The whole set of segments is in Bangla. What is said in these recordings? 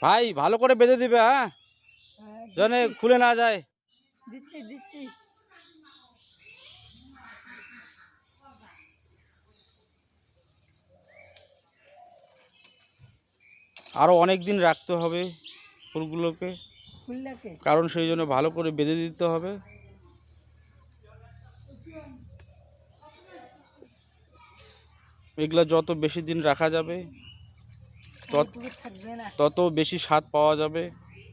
ভাই ভালো করে বেঁধে দিবে, হ্যাঁ, যেন খুলে না যায়। দিচ্ছি দিচ্ছি। আরো অনেক দিন রাখতে হবে ফুলগুলোকে, কারণ সেই জন্য ভালো করে বেঁধে দিতে হবে। এগুলা যত বেশি দিন রাখা যাবে তত বেশি স্বাদ পাওয়া যাবে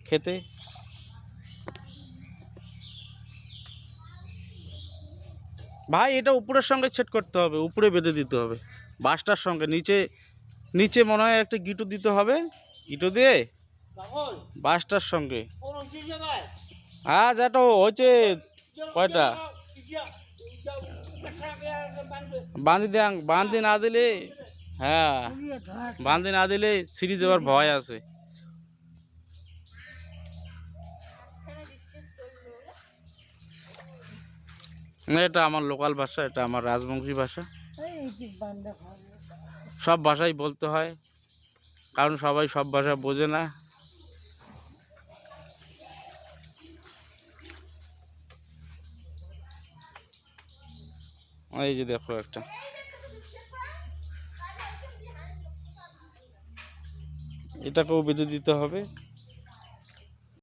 খেতে। ভাই এটা উপরের সঙ্গে সেট করতে হবে, উপরে বেঁধে দিতে হবে বাঁশটার সঙ্গে। নিচে নিচে মনে হয় একটা গিটু দিতে হবে, গিটু দিয়ে বাঁশটার সঙ্গে। হ্যাঁ যেটা হচ্ছে কয়টা বাঁধি না দিলে, হ্যাঁ বাঁধি না দিলে ছিঁড়ে যাওয়ার ভয় আছে। এটা আমার লোকাল ভাষা, এটা আমার রাজবংশী ভাষা। সব ভাষাই বলতে হয়, কারণ সবাই সব ভাষা বোঝে না। এই যে দেখো একটা, এটাকেও বেঁধে দিতে হবে।